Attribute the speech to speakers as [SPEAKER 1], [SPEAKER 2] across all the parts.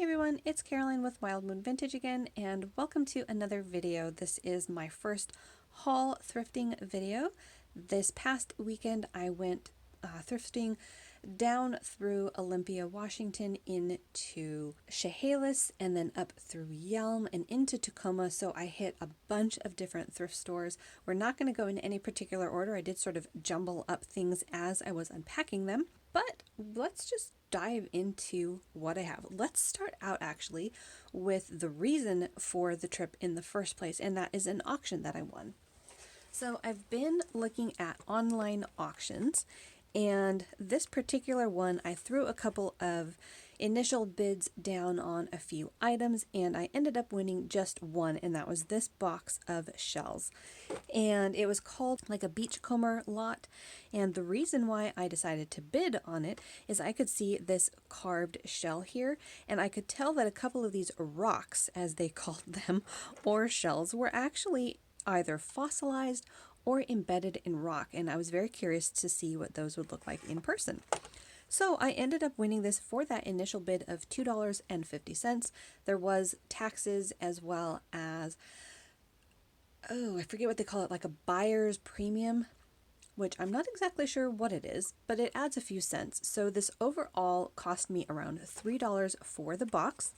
[SPEAKER 1] everyone, it's Caroline with Wild Moon Vintage again, and welcome to another video. This is my first haul thrifting video. This past weekend I went thrifting down through Olympia, Washington into Chehalis and then up through Yelm and into Tacoma, so I hit a bunch of different thrift stores. We're not going to go in any particular order. I did sort of jumble up things as I was unpacking them, but let's just dive into what I have. Let's start out actually with the reason for the trip in the first place, and that is an auction that I won. So I've been looking at online auctions, and this particular one I threw a couple of initial bids down on a few items, and I ended up winning just one, and that was this box of shells. And it was called like a beachcomber lot, and the reason why I decided to bid on it is I could see this carved shell here, and I could tell that a couple of these rocks, as they called them, or shells, were actually either fossilized or embedded in rock, and I was very curious to see what those would look like in person. So I ended up winning this for that initial bid of $2.50. There was taxes as well as, oh, I forget what they call it, like a buyer's premium, which I'm not exactly sure what it is, but it adds a few cents. So this overall cost me around $3 for the box,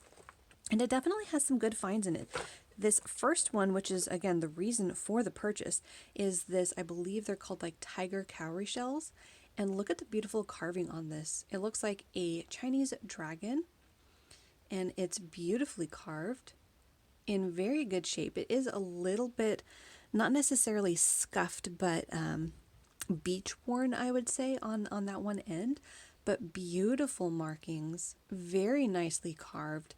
[SPEAKER 1] and it definitely has some good finds in it. This first one, which is again the reason for the purchase, is this, I believe they're called like tiger cowrie shells. And look at the beautiful carving on this. It looks like a Chinese dragon, and it's beautifully carved in very good shape. It is a little bit, not necessarily scuffed, but beach worn, I would say, on that one end, but beautiful markings, very nicely carved.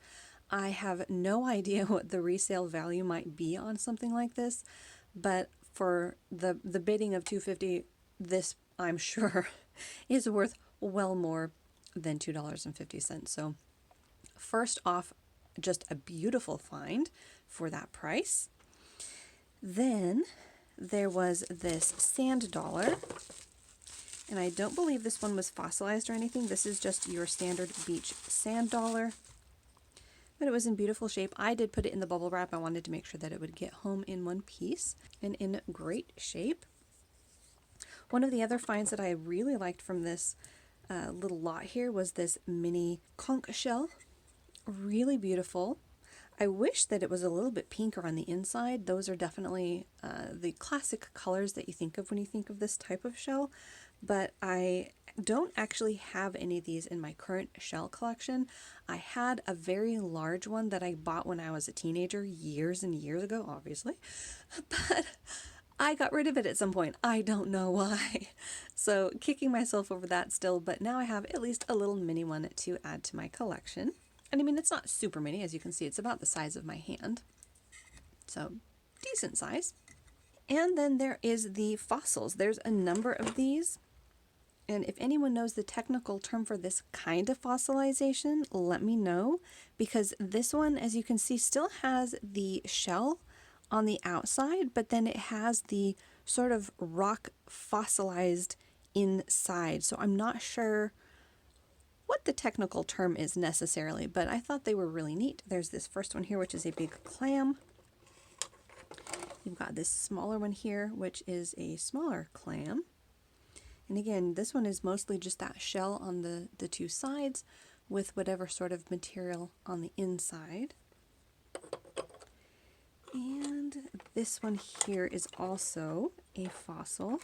[SPEAKER 1] I have no idea what the resale value might be on something like this, but for the bidding of $2.50, this, I'm sure, is worth well more than $2.50. So first off, just a beautiful find for that price. Then there was this sand dollar, and I don't believe this one was fossilized or anything. This is just your standard beach sand dollar, but it was in beautiful shape. I did put it in the bubble wrap. I wanted to make sure that it would get home in one piece and in great shape. One of the other finds that I really liked from this little lot here was this mini conch shell. Really beautiful. I wish that it was a little bit pinker on the inside. Those are definitely the classic colors that you think of when you think of this type of shell, but I don't actually have any of these in my current shell collection. I had a very large one that I bought when I was a teenager years and years ago, obviously, but I got rid of it at some point. I don't know why. So kicking myself over that still, but now I have at least a little mini one to add to my collection. And I mean, it's not super mini, as you can see, it's about the size of my hand. So decent size. And then there is the fossils. There's a number of these. And if anyone knows the technical term for this kind of fossilization, let me know, because this one, as you can see, still has the shell on the outside, but then it has the sort of rock fossilized inside. So I'm not sure what the technical term is necessarily, but I thought they were really neat. There's this first one here, which is a big clam. You've got this smaller one here, which is a smaller clam. And again, this one is mostly just that shell on the two sides with whatever sort of material on the inside. And this one here is also a fossil.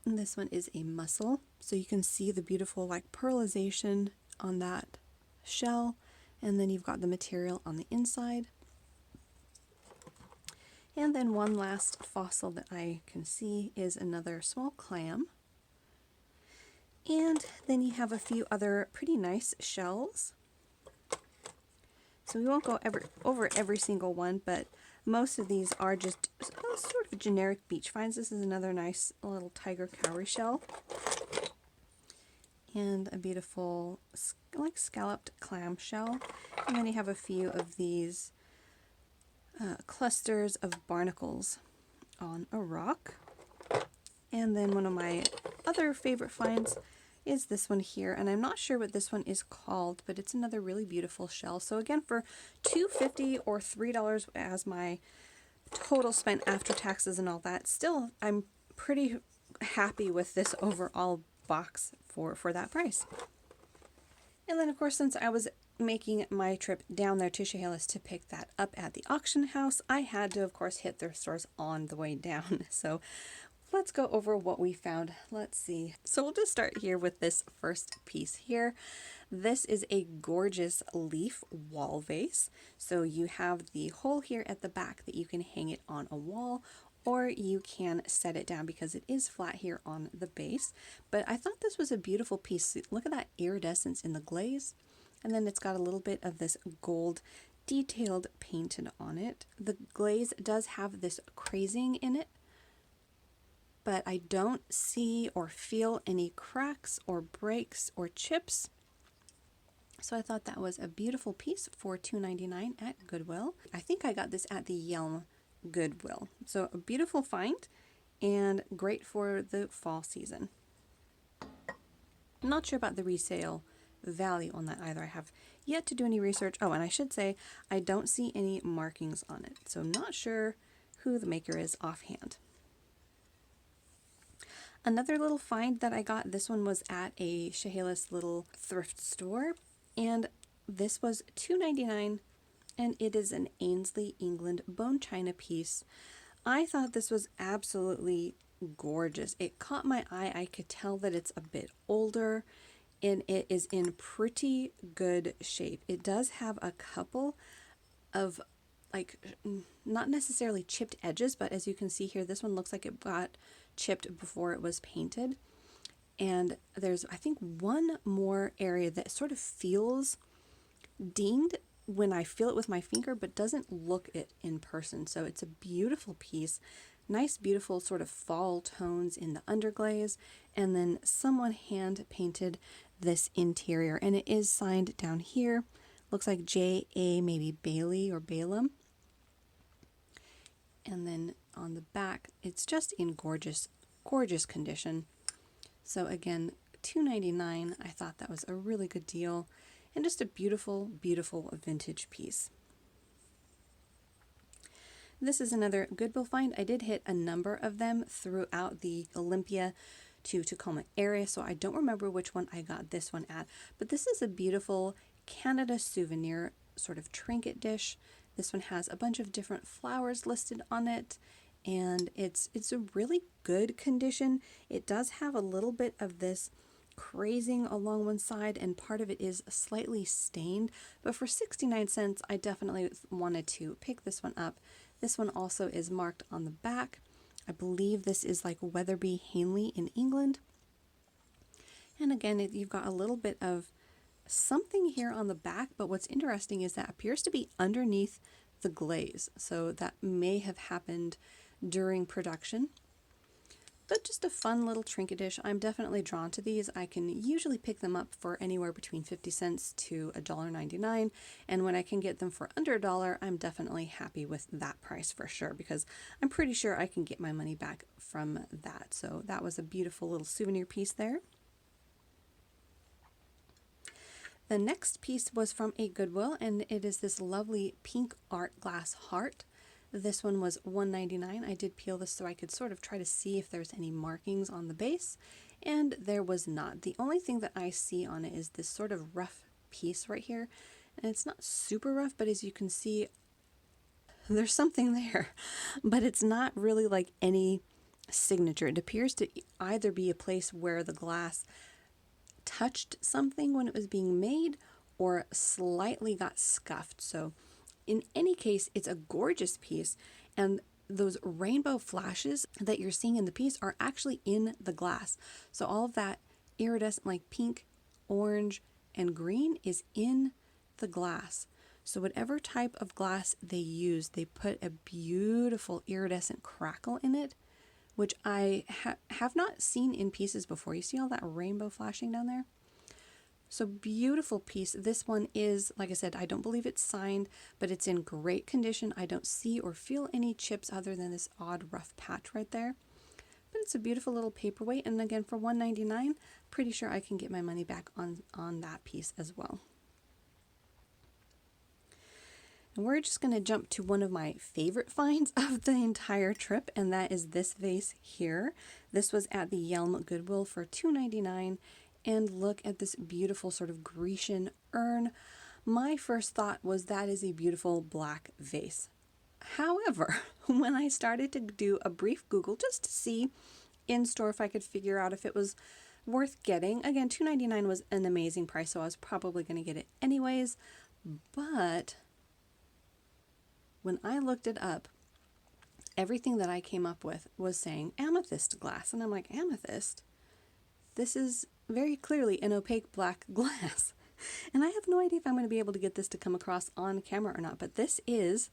[SPEAKER 1] And this one is a mussel. So you can see the beautiful like pearlization on that shell. And then you've got the material on the inside. And then one last fossil that I can see is another small clam. And then you have a few other pretty nice shells. So we won't go over every single one, but most of these are just sort of generic beach finds. This is another nice little tiger cowrie shell. And a beautiful like scalloped clam shell. And then you have a few of these clusters of barnacles on a rock. And then one of my other favorite finds is this one here, and I'm not sure what this one is called, but it's another really beautiful shell. So again, for $2.50 or $3 as my total spent after taxes and all that, still I'm pretty happy with this overall box for that price. And then of course, since I was making my trip down there to Chehalis to pick that up at the auction house, I had to of course hit thrift stores on the way down. So let's go over what we found. Let's see. So we'll just start here with this first piece here. This is a gorgeous leaf wall vase. So you have the hole here at the back that you can hang it on a wall, or you can set it down because it is flat here on the base. But I thought this was a beautiful piece. Look at that iridescence in the glaze. And then it's got a little bit of this gold detailed painted on it. The glaze does have this crazing in it, but I don't see or feel any cracks or breaks or chips. So I thought that was a beautiful piece for $2.99 at Goodwill. I think I got this at the Yelm Goodwill. So a beautiful find and great for the fall season. I'm not sure about the resale value on that either. I have yet to do any research. Oh, and I should say I don't see any markings on it. So I'm not sure who the maker is offhand. Another little find that I got, this one was at a Chehalis little thrift store, and this was $2.99, and it is an Ainsley, England bone china piece. I thought this was absolutely gorgeous. It caught my eye. I could tell that it's a bit older, and it is in pretty good shape. It does have a couple of like not necessarily chipped edges, but as you can see here, this one looks like it got chipped before it was painted. And there's, I think, one more area that sort of feels dinged when I feel it with my finger, but doesn't look it in person. So it's a beautiful piece. Nice, beautiful sort of fall tones in the underglaze. And then someone hand painted this interior, and it is signed down here. Looks like J.A. maybe Bailey or Balaam. And then on the back, it's just in gorgeous, gorgeous condition. So again, $2.99, I thought that was a really good deal, and just a beautiful, beautiful vintage piece. This is another Goodwill find. I did hit a number of them throughout the Olympia to Tacoma area, so I don't remember which one I got this one at, but this is a beautiful Canada souvenir sort of trinket dish. This one has a bunch of different flowers listed on it, and it's a really good condition. It does have a little bit of this crazing along one side, and part of it is slightly stained, but for 69 cents I definitely wanted to pick this one up. This one also is marked on the back. I believe this is like Weatherby Hanley in England. And again, you've got a little bit of something here on the back, but what's interesting is that appears to be underneath the glaze. So that may have happened during production. But just a fun little trinket dish. I'm definitely drawn to these. I can usually pick them up for anywhere between 50 cents to $1.99, and when I can get them for under $1, I'm definitely happy with that price for sure, because I'm pretty sure I can get my money back from that. So that was a beautiful little souvenir piece there. The next piece was from a Goodwill, and it is this lovely pink art glass heart. This one was $1.99. I did peel this so I could sort of try to see if there's any markings on the base, and there was not. The only thing that I see on it is this sort of rough piece right here, and it's not super rough, but as you can see, there's something there, but it's not really like any signature. It appears to either be a place where the glass touched something when it was being made or slightly got scuffed. So in any case, it's a gorgeous piece, and those rainbow flashes that you're seeing in the piece are actually in the glass. So all of that iridescent like pink, orange, and green is in the glass. So whatever type of glass they use, they put a beautiful iridescent crackle in it, which I have not seen in pieces before. You see all that rainbow flashing down there? So beautiful piece. This one is, like I said, I don't believe it's signed, but it's in great condition. I don't see or feel any chips other than this odd rough patch right there. But it's a beautiful little paperweight, and again for $1.99, pretty sure I can get my money back on that piece as well. And we're just going to jump to one of my favorite finds of the entire trip, and that is this vase here. This was at the Yelm Goodwill for $2.99, and look at this beautiful sort of Grecian urn. My first thought was that is a beautiful black vase. However, when I started to do a brief Google just to see in store if I could figure out if it was worth getting, again, $2.99 was an amazing price, so I was probably going to get it anyways, but when I looked it up, everything that I came up with was saying amethyst glass. And I'm like, amethyst? This is very clearly an opaque black glass. And I have no idea if I'm going to be able to get this to come across on camera or not, but this is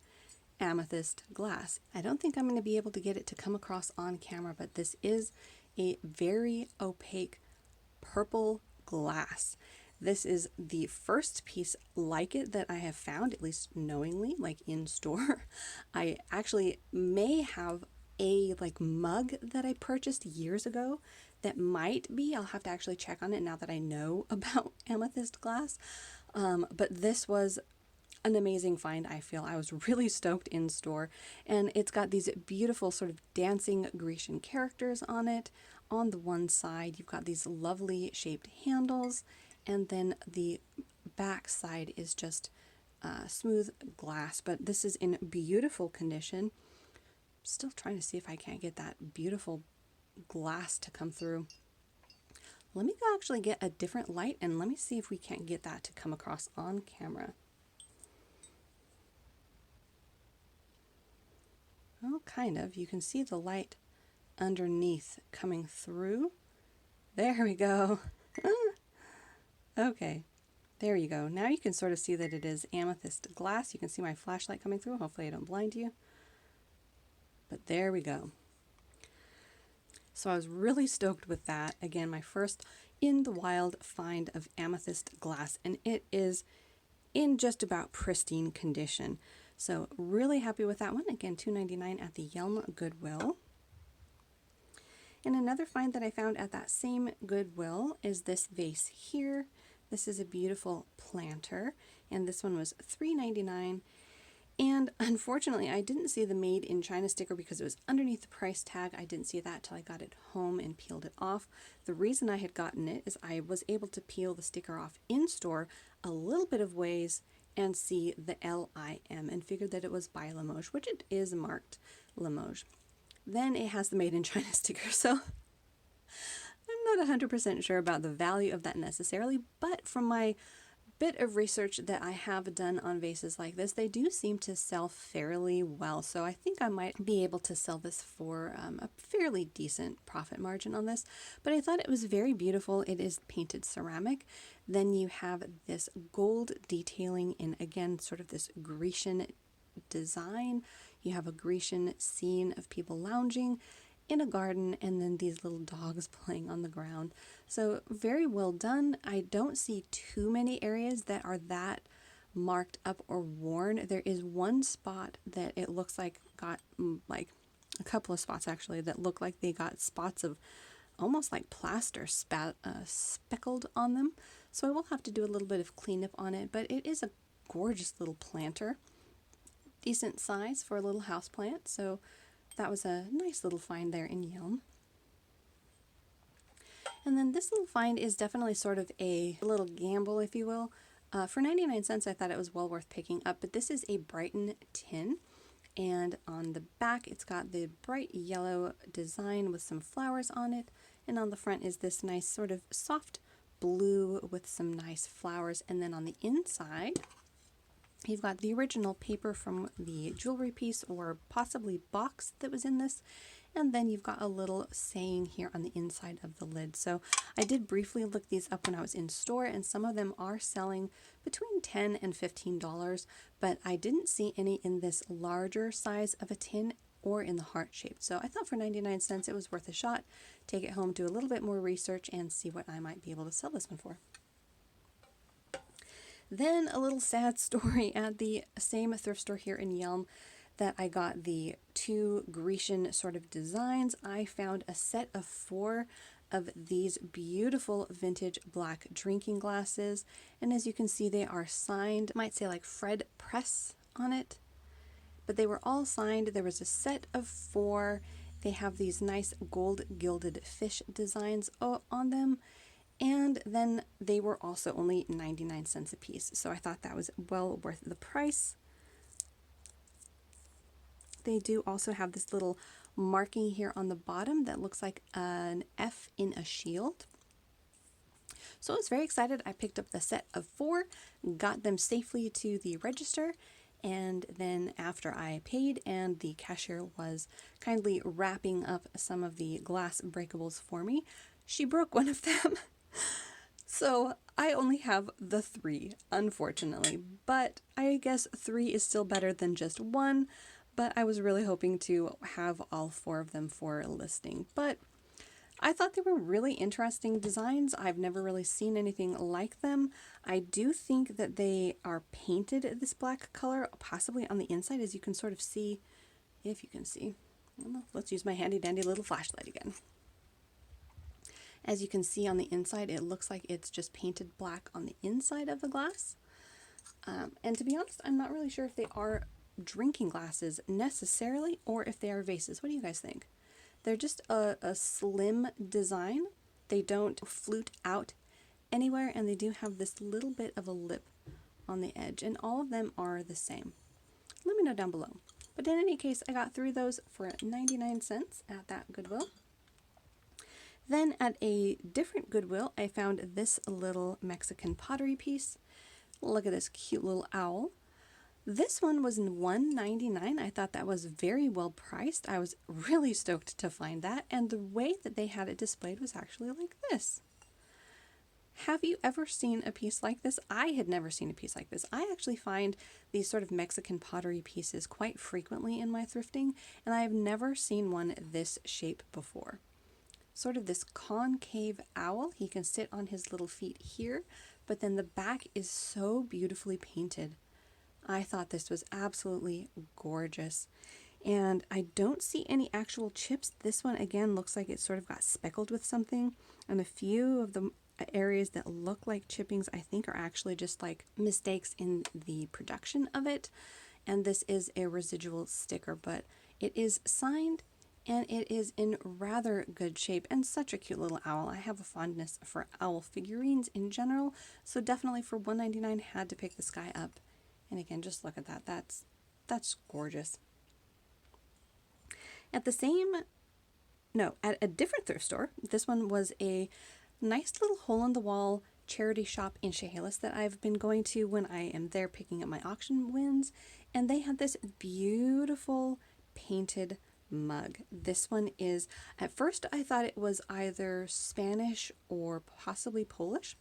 [SPEAKER 1] amethyst glass. I don't think I'm going to be able to get it to come across on camera, but this is a very opaque purple glass. This is the first piece like it that I have found, at least knowingly, like in store. I actually may have a mug that I purchased years ago that might be, I'll have to actually check on it now that I know about amethyst glass. But this was an amazing find, I feel. I was really stoked in store, and it's got these beautiful sort of dancing Grecian characters on it. On the one side, you've got these lovely shaped handles, and then the back side is just smooth glass, but this is in beautiful condition. Still trying to see if I can't get that beautiful glass to come through. Let me go actually get a different light, and let me see if we can't get that to come across on camera. Well, kind of. You can see the light underneath coming through. There we go. Okay, there you go. Now you can sort of see that it is amethyst glass. You can see my flashlight coming through. Hopefully I don't blind you. But there we go. So I was really stoked with that. Again, my first in the wild find of amethyst glass, and it is in just about pristine condition. So really happy with that one. Again, $2.99 at the Yelm Goodwill. And another find that I found at that same Goodwill is this vase here. This is a beautiful planter, and this one was $3.99. And unfortunately, I didn't see the Made in China sticker because it was underneath the price tag. I didn't see that till I got it home and peeled it off. The reason I had gotten it is I was able to peel the sticker off in store a little bit of ways and see the LIM and figured that it was by Limoges, which it is marked Limoges. Then it has the Made in China sticker, so I'm not 100% sure about the value of that necessarily, but from my bit of research that I have done on vases like this, they do seem to sell fairly well, so I think I might be able to sell this for a fairly decent profit margin on this. But I thought it was very beautiful. It is painted ceramic. Then you have this gold detailing in, again, sort of this Grecian design. You have a Grecian scene of people lounging in a garden, and then these little dogs playing on the ground. So very well done. I don't see too many areas that are that marked up or worn. There is one spot that it looks like got like a couple of spots actually that look like they got spots of almost like plaster speckled on them. So I will have to do a little bit of cleanup on it, but it is a gorgeous little planter. Decent size for a little house plant. So that was a nice little find there in Yelm. And then this little find is definitely sort of a little gamble, if you will. For 99 cents, I thought it was well worth picking up, but this is a Brighton tin. And on the back, it's got the bright yellow design with some flowers on it. And on the front is this nice sort of soft blue with some nice flowers. And then on the inside, you've got the original paper from the jewelry piece or possibly box that was in this. And then you've got a little saying here on the inside of the lid. So I did briefly look these up when I was in store, and some of them are selling between $10 and $15, but I didn't see any in this larger size of a tin or in the heart shape. So I thought for 99 cents it was worth a shot. Take it home, do a little bit more research, and see what I might be able to sell this one for. Then a little sad story at the same thrift store here in Yelm. that I got the 2 Grecian sort of designs, I found a set of 4 of these beautiful vintage black drinking glasses. And as you can see, they are signed. It might say like Fred Press on it, but they were all signed. There was a set of 4. They have these nice gold gilded fish designs on them. And then they were also only 99 cents a piece. So I thought that was well worth the price. They do also have this little marking here on the bottom that looks like an F in a shield. So I was very excited. I picked up the set of 4, got them safely to the register, and then after I paid and the cashier was kindly wrapping up some of the glass breakables for me, she broke one of them. So I only have the 3, unfortunately, but I guess 3 is still better than just 1. But I was really hoping to have all 4 of them for a listing. But I thought they were really interesting designs. I've never really seen anything like them. I do think that they are painted this black color, possibly on the inside, as you can sort of see, if you can see. Let's use my handy dandy little flashlight again. As you can see on the inside, it looks like it's just painted black on the inside of the glass. And to be honest, I'm not really sure if they are drinking glasses necessarily or if they are vases. What do you guys think? They're just a slim design. They don't flute out anywhere, and they do have this little bit of a lip on the edge, and all of them are the same. Let me know down below. But in any case, I got 3 of those for 99 cents at that Goodwill. Then at a different Goodwill, I found this little Mexican pottery piece. Look at this cute little owl. This one was $1.99. I thought that was very well priced. I was really stoked to find that, and the way that they had it displayed was actually like this. Have you ever seen a piece like this? I had never seen a piece like this. I actually find these sort of Mexican pottery pieces quite frequently in my thrifting, and I have never seen one this shape before. Sort of this concave owl. He can sit on his little feet here, but then the back is so beautifully painted. I thought this was absolutely gorgeous. And I don't see any actual chips. This one, again, looks like it sort of got speckled with something. And a few of the areas that look like chippings, I think, are actually just like mistakes in the production of it. And this is a residual sticker, but it is signed and it is in rather good shape and such a cute little owl. I have a fondness for owl figurines in general, so definitely for $1.99 had to pick this guy up. And again, just look at that. That's gorgeous. At a different thrift store, this one was a nice little hole-in-the-wall charity shop in Chehalis that I've been going to when I am there picking up my auction wins. And they had this beautiful painted mug. This one is, at first I thought it was either Spanish or possibly Polish,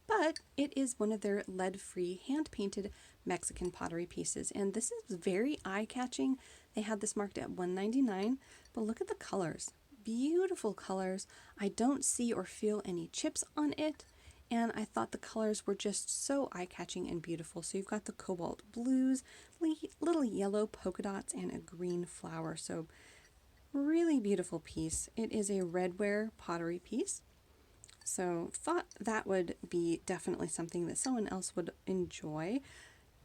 [SPEAKER 1] but it is one of their lead-free hand-painted Mexican pottery pieces, and this is very eye-catching. They had this marked at $1.99, but look at the colors. Beautiful colors. I don't see or feel any chips on it, and I thought the colors were just so eye-catching and beautiful. So you've got the cobalt blues, little yellow polka dots, and a green flower. So really beautiful piece. It is a redware pottery piece. So thought that would be definitely something that someone else would enjoy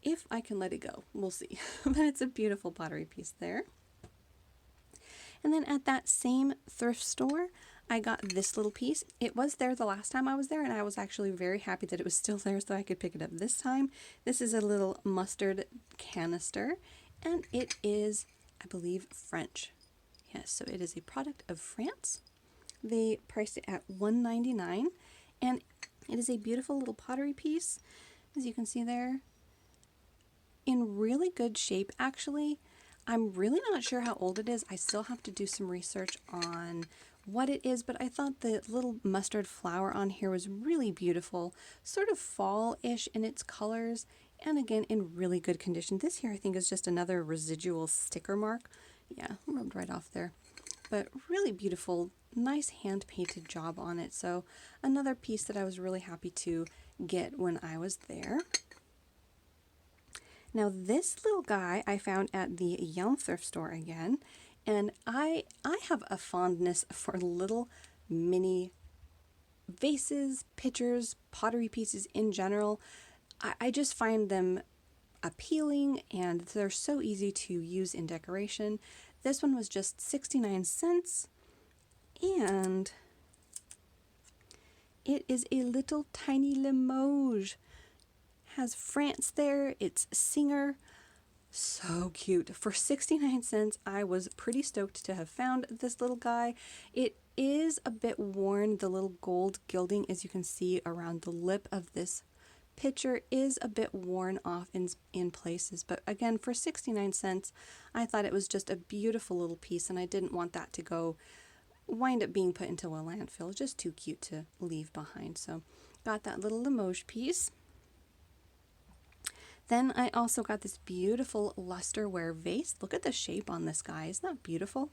[SPEAKER 1] if I can let it go. We'll see. But it's a beautiful pottery piece there. And then at that same thrift store, I got this little piece. It was there the last time I was there, and I was actually very happy that it was still there so I could pick it up this time. This is a little mustard canister, and it is, I believe, French. Yes, so it is a product of France. They priced it at $1.99, and it is a beautiful little pottery piece, as you can see there, in really good shape, actually. I'm really not sure how old it is. I still have to do some research on what it is, but I thought the little mustard flower on here was really beautiful, sort of fall-ish in its colors, and again, in really good condition. This here, I think, is just another residual sticker mark. Yeah, rubbed right off there. But really beautiful, nice hand-painted job on it. So another piece that I was really happy to get when I was there. Now this little guy I found at the Yelm thrift store again, and I have a fondness for little mini vases, pitchers, pottery pieces in general. I just find them appealing and they're so easy to use in decoration. This one was just 69 cents and it is a little tiny Limoges. Has France there, it's Singer. So cute. For 69 cents, I was pretty stoked to have found this little guy. It is a bit worn. The little gold gilding, as you can see around the lip of this picture, is a bit worn off in places. But again, for 69 cents, I thought it was just a beautiful little piece, and I didn't want that to wind up being put into a landfill. It's just too cute to leave behind. So got that little Limoges piece. Then I also got this beautiful lusterware vase. Look at the shape on this guy. Isn't that beautiful?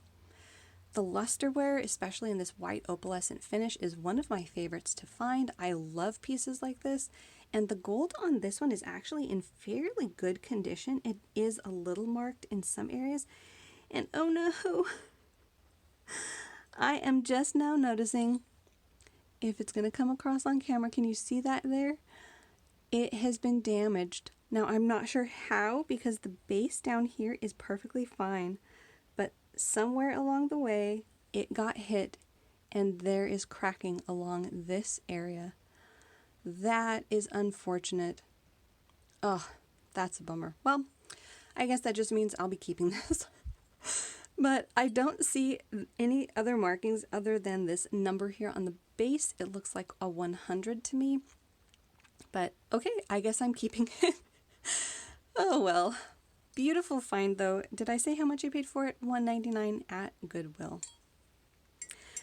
[SPEAKER 1] The lusterware, especially in this white opalescent finish, is one of my favorites to find. I love pieces like this. And the gold on this one is actually in fairly good condition. It is a little marked in some areas. And oh no, I am just now noticing, if it's going to come across on camera, can you see that there? It has been damaged. Now, I'm not sure how because the base down here is perfectly fine, but somewhere along the way it got hit and there is cracking along this area. That is unfortunate. Oh, that's a bummer. Well, I guess that just means I'll be keeping this. But I don't see any other markings other than this number here on the base. It looks like a 100 to me. But okay, I guess I'm keeping it. Oh well. Beautiful find though. Did I say how much I paid for it? $1.99 at Goodwill.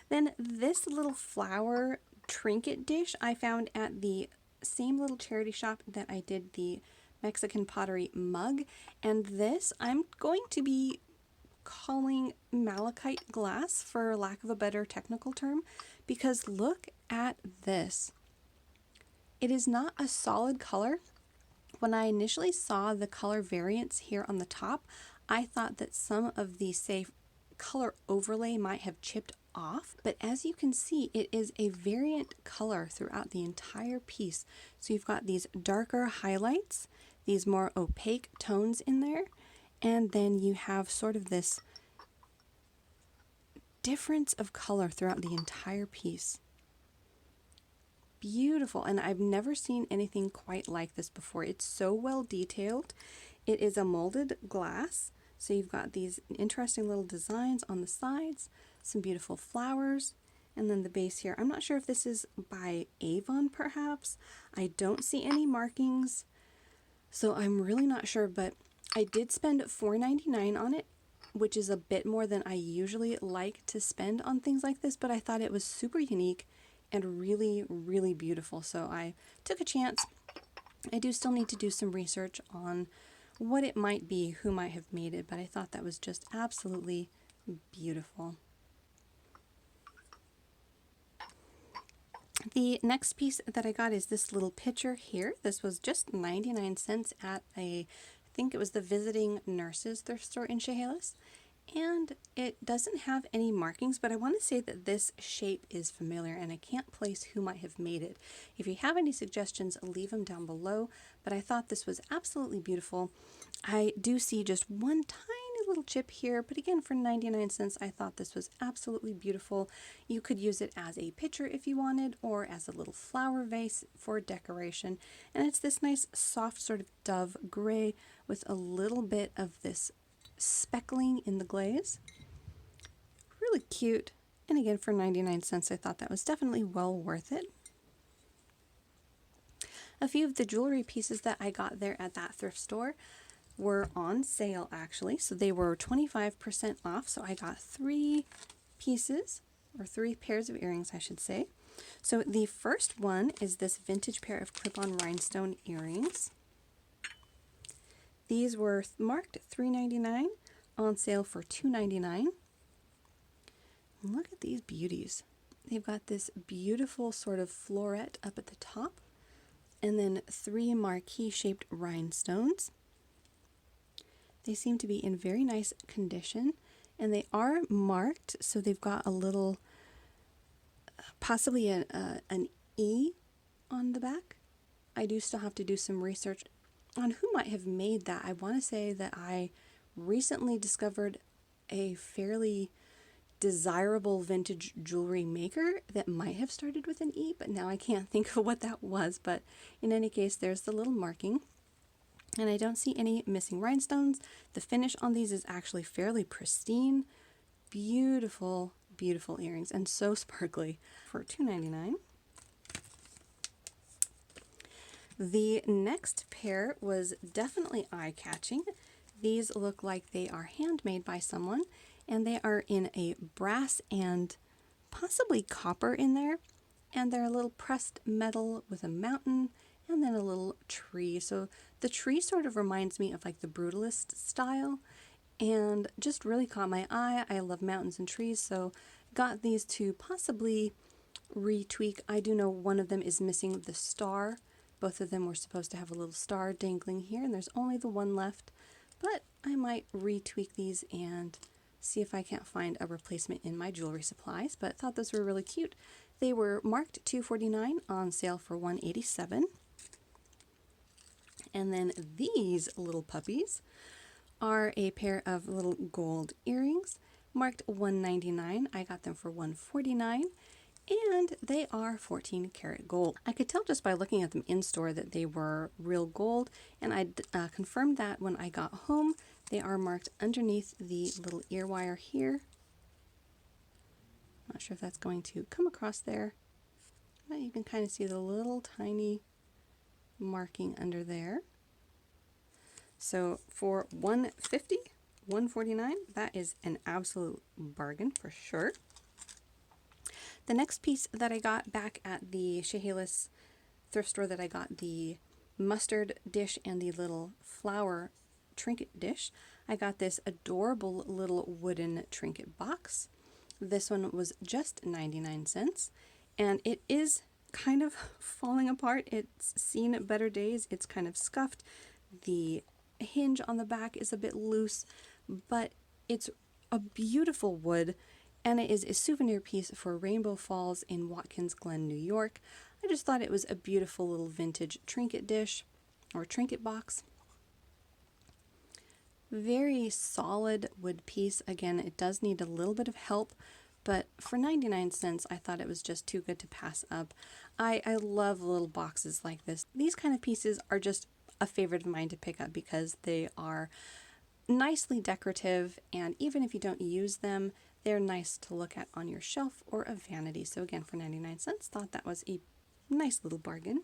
[SPEAKER 1] Then this little flower trinket dish I found at the same little charity shop that I did the Mexican pottery mug. And this I'm going to be calling malachite glass, for lack of a better technical term, because look at this. It is not a solid color. When I initially saw the color variants here on the top, I thought that some of the, say, color overlay might have chipped off, but as you can see, it is a variant color throughout the entire piece. So you've got these darker highlights, these more opaque tones in there, and then you have sort of this difference of color throughout the entire piece. Beautiful, and I've never seen anything quite like this before. It's so well detailed. It is a molded glass, so you've got these interesting little designs on the sides, some beautiful flowers, and then the base here. I'm not sure if this is by Avon perhaps. I don't see any markings, so I'm really not sure, but I did spend $4.99 on it, which is a bit more than I usually like to spend on things like this, but I thought it was super unique and really, really beautiful. So I took a chance. I do still need to do some research on what it might be, who might have made it, but I thought that was just absolutely beautiful. The next piece that I got is this little pitcher here. This was just 99 cents at I think it was the Visiting Nurses thrift store in Chehalis. And it doesn't have any markings, but I want to say that this shape is familiar and I can't place who might have made it. If you have any suggestions, leave them down below, but I thought this was absolutely beautiful. I do see just one tiny little chip here, but again, for 99 cents, I thought this was absolutely beautiful. You could use it as a pitcher if you wanted, or as a little flower vase for decoration. And it's this nice soft sort of dove gray with a little bit of this speckling in the glaze. Really cute. And again, for 99 cents, I thought that was definitely well worth it. A few of the jewelry pieces that I got there at that thrift store were on sale actually. So they were 25% off. So I got 3 pieces, or 3 pairs of earrings, I should say. So the first one is this vintage pair of clip-on rhinestone earrings. These were marked $3.99, on sale for $2.99. Look at these beauties. They've got this beautiful sort of floret up at the top, and then 3 marquee-shaped rhinestones. They seem to be in very nice condition, and they are marked, so they've got a little, possibly an E on the back. I do still have to do some research on who might have made that. I want to say that I recently discovered a fairly desirable vintage jewelry maker that might have started with an E, but now I can't think of what that was. But in any case, there's the little marking, and I don't see any missing rhinestones. The finish on these is actually fairly pristine. Beautiful, beautiful earrings, and so sparkly for $2.99. The next pair was definitely eye-catching. These look like they are handmade by someone, and they are in a brass and possibly copper in there, and they're a little pressed metal with a mountain and then a little tree. So the tree sort of reminds me of like the brutalist style, and just really caught my eye. I love mountains and trees, so got these to possibly retweak. I do know one of them is missing the star. Both of them were supposed to have a little star dangling here, and there's only the one left, but I might retweak these and see if I can't find a replacement in my jewelry supplies, but thought those were really cute. They were marked $2.49, on sale for $1.87. And then these little puppies are a pair of little gold earrings, marked $1.99. I got them for $1.49. And they are 14 karat gold. I could tell just by looking at them in store that they were real gold, and I confirmed that when I got home. They are marked underneath the little ear wire here. Not sure if that's going to come across there, but you can kind of see the little tiny marking under there. So for $150, $149, that is an absolute bargain for sure. The next piece that I got back at the Chehalis thrift store that I got the mustard dish and the little flower trinket dish, I got this adorable little wooden trinket box. This one was just 99 cents, and it is kind of falling apart. It's seen better days. It's kind of scuffed. The hinge on the back is a bit loose, but it's a beautiful wood, and it is a souvenir piece for Rainbow Falls in Watkins Glen, New York. I just thought it was a beautiful little vintage trinket dish or trinket box. Very solid wood piece. Again, it does need a little bit of help, but for 99 cents, I thought it was just too good to pass up. I love little boxes like this. These kind of pieces are just a favorite of mine to pick up because they are nicely decorative, and even if you don't use them, they're nice to look at on your shelf or a vanity. So again, for 99 cents, thought that was a nice little bargain.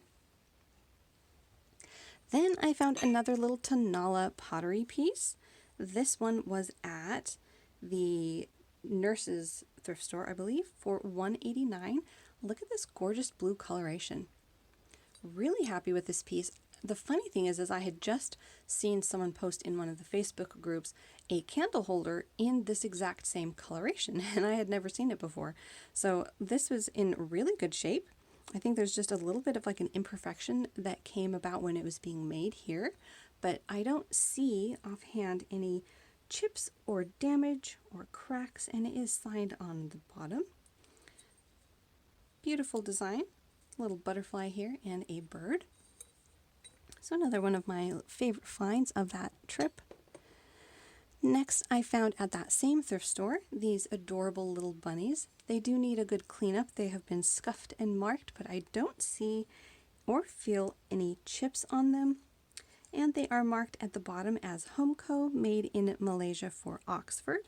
[SPEAKER 1] Then I found another little Tanala pottery piece. This one was at the Nurse's thrift store, I believe, for $1.89. Look at this gorgeous blue coloration. Really happy with this piece. The funny thing is I had just seen someone post in one of the Facebook groups a candle holder in this exact same coloration, and I had never seen it before. So this was in really good shape. I think there's just a little bit of like an imperfection that came about when it was being made here, but I don't see offhand any chips or damage or cracks, and it is signed on the bottom. Beautiful design, little butterfly here and a bird. So another one of my favorite finds of that trip. Next, I found at that same thrift store these adorable little bunnies. They do need a good cleanup. They have been scuffed and marked, but I don't see or feel any chips on them. And they are marked at the bottom as Homeco, made in Malaysia for Oxford.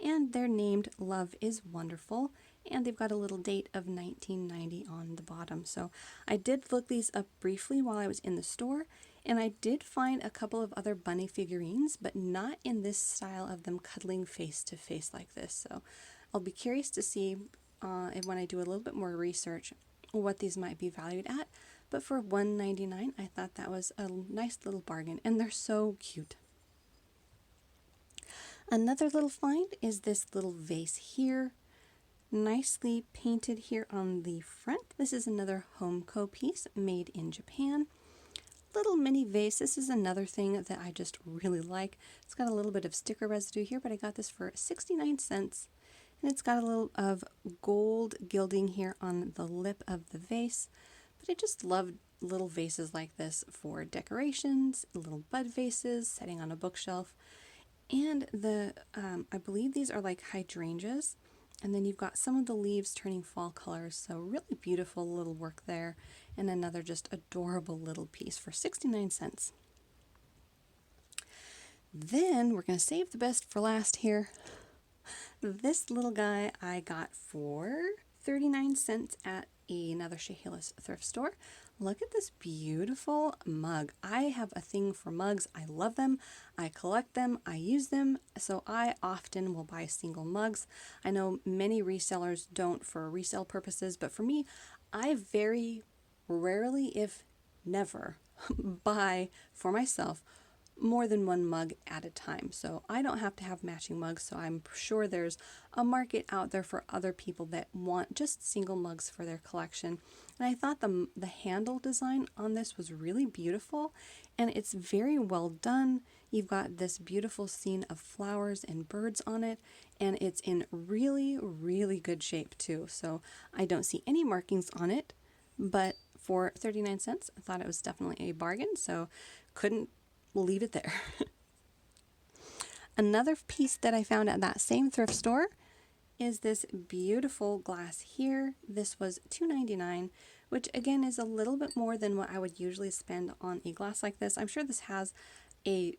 [SPEAKER 1] And they're named Love is Wonderful. And they've got a little date of 1990 on the bottom. So I did look these up briefly while I was in the store, and I did find a couple of other bunny figurines, but not in this style of them cuddling face to face like this. So I'll be curious to see when I do a little bit more research what these might be valued at. But for $1.99, I thought that was a nice little bargain, and they're so cute. Another little find is this little vase here. Nicely painted here on the front. This is another Homeco piece made in Japan. little mini vase. This is another thing that I just really like. It's got a little bit of sticker residue here, but I got this for 69 cents. And it's got a little of gold gilding here on the lip of the vase. But I just love little vases like this for decorations, little bud vases, setting on a bookshelf. And I believe these are like hydrangeas. And then you've got some of the leaves turning fall colors. So really beautiful little work there. And another just adorable little piece for 69 cents. Then we're going to save the best for last here. This little guy I got for 39 cents at another Chehalis thrift store. Look at this beautiful mug. I have a thing for mugs. I love them. I collect them. I use them. So I often will buy single mugs. I know many resellers don't for resale purposes, but for me, I very rarely, if never, buy for myself more than one mug at a time. So I don't have to have matching mugs, so I'm sure there's a market out there for other people that want just single mugs for their collection. And I thought the handle design on this was really beautiful, and it's very well done. You've got this beautiful scene of flowers and birds on it, and it's in really, really good shape too. So I don't see any markings on it, but for 39 cents, I thought it was definitely a bargain, so couldn't leave it there. Another piece that I found at that same thrift store is this beautiful glass here. This was $2.99, which again is a little bit more than what I would usually spend on a glass like this. I'm sure this has a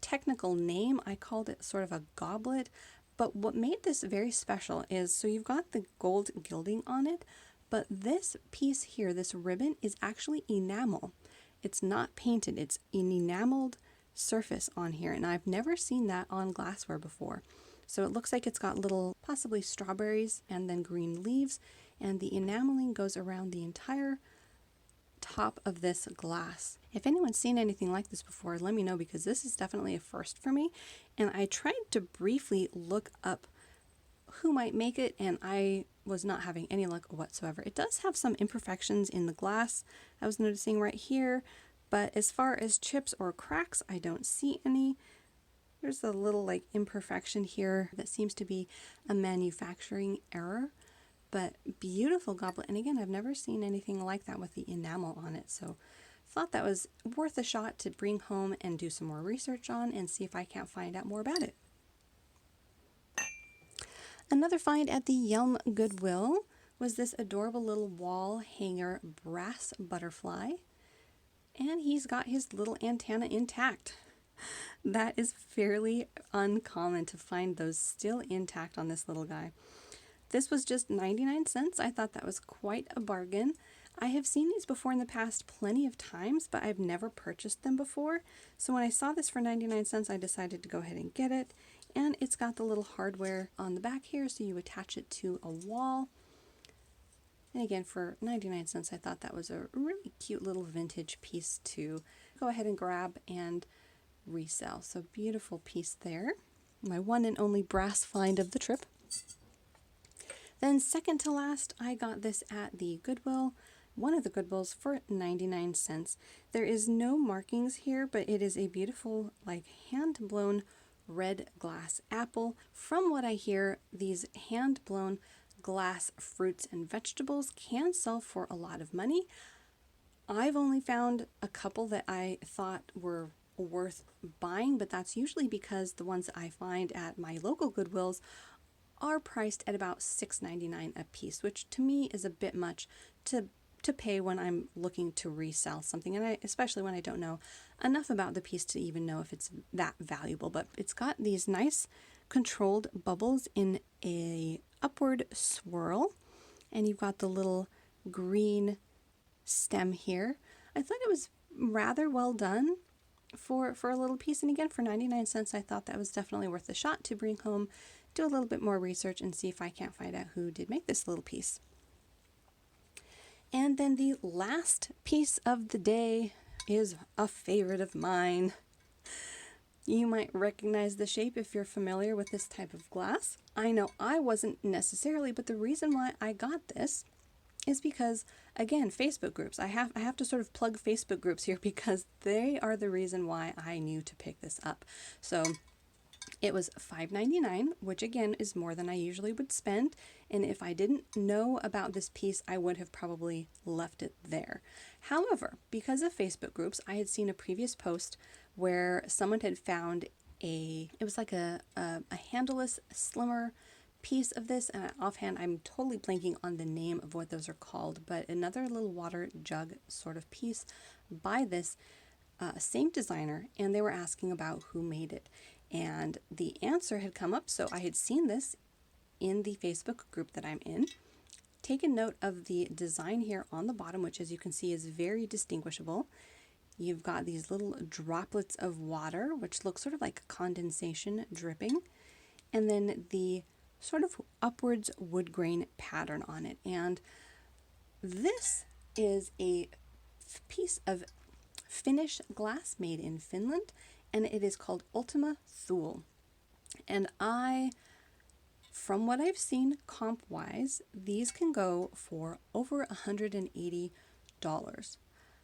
[SPEAKER 1] technical name. I called it sort of a goblet, but what made this very special is, so you've got the gold gilding on it, but this piece here, this ribbon, is actually enamel. It's not painted, it's an enameled surface on here, and I've never seen that on glassware before. So it looks like it's got little, possibly strawberries and then green leaves, and the enameling goes around the entire top of this glass. If anyone's seen anything like this before, let me know, because this is definitely a first for me. And I tried to briefly look up who might make it, and I was not having any luck whatsoever. It does have some imperfections in the glass I was noticing right here, but as far as chips or cracks, I don't see any. There's a little like imperfection here that seems to be a manufacturing error, but beautiful goblet. And again, I've never seen anything like that with the enamel on it, so thought that was worth a shot to bring home and do some more research on and see if I can't find out more about it. Another find at the Yelm Goodwill was this adorable little wall hanger brass butterfly, and he's got his little antenna intact. That is fairly uncommon to find those still intact on this little guy. This was just 99 cents. I thought that was quite a bargain. I have seen these before in the past plenty of times, but I've never purchased them before. So when I saw this for 99 cents, I decided to go ahead and get it. And it's got the little hardware on the back here, so you attach it to a wall. And again, for 99 cents, I thought that was a really cute little vintage piece to go ahead and grab and resell. So beautiful piece there. My one and only brass find of the trip. Then second to last, I got this at the Goodwill, one of the Goodwills, for 99 cents. There is no markings here, but it is a beautiful, like, hand-blown red glass apple. From what I hear, these hand-blown glass fruits and vegetables can sell for a lot of money. I've only found a couple that I thought were worth buying, but that's usually because the ones that I find at my local Goodwills are priced at about $6.99 a piece, which to me is a bit much to pay when I'm looking to resell something, and especially when I don't know enough about the piece to even know if it's that valuable. But it's got these nice controlled bubbles in a upward swirl, and you've got the little green stem here. I thought it was rather well done for a little piece, and again, for 99 cents, I thought that was definitely worth a shot to bring home, do a little bit more research, and see if I can't find out who did make this little piece. And then the last piece of the day is a favorite of mine. You might recognize the shape if you're familiar with this type of glass. I know I wasn't necessarily, but the reason why I got this is because again, Facebook groups. I have to sort of plug Facebook groups here because they are the reason why I knew to pick this up. So it was $5.99, which again is more than I usually would spend. And if I didn't know about this piece, I would have probably left it there. However, because of Facebook groups, I had seen a previous post where someone had found it was like a handleless, slimmer piece of this, and offhand I'm totally blanking on the name of what those are called, but another little water jug sort of piece by this same designer, and they were asking about who made it. And the answer had come up, so I had seen this in the Facebook group that I'm in, taken note of the design here on the bottom, which as you can see is very distinguishable. You've got these little droplets of water, which look sort of like condensation dripping, and then the sort of upwards wood grain pattern on it. And this is a piece of Finnish glass made in Finland, and it is called Ultima Thule. And from what I've seen comp-wise, these can go for over $180.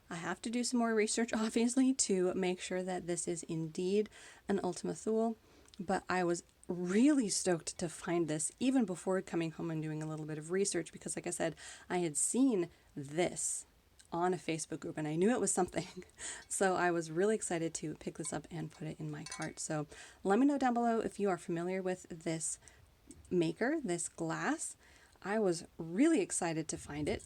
[SPEAKER 1] I have to do some more research, obviously, to make sure that this is indeed an Ultima Thule, but I was really stoked to find this even before coming home and doing a little bit of research because, like I said, I had seen this on a Facebook group and I knew it was something. So I was really excited to pick this up and put it in my cart. So let me know down below if you are familiar with this maker, this glass. I was really excited to find it.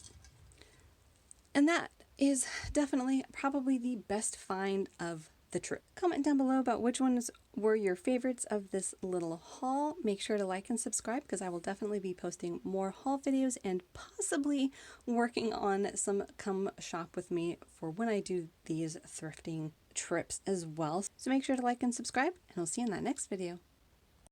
[SPEAKER 1] And that is definitely probably the best find of the trip. Comment down below about which ones were your favorites of this little haul. Make sure to like and subscribe because I will definitely be posting more haul videos and possibly working on some come shop with me for when I do these thrifting trips as well. So make sure to like and subscribe, and I'll see you in that next video.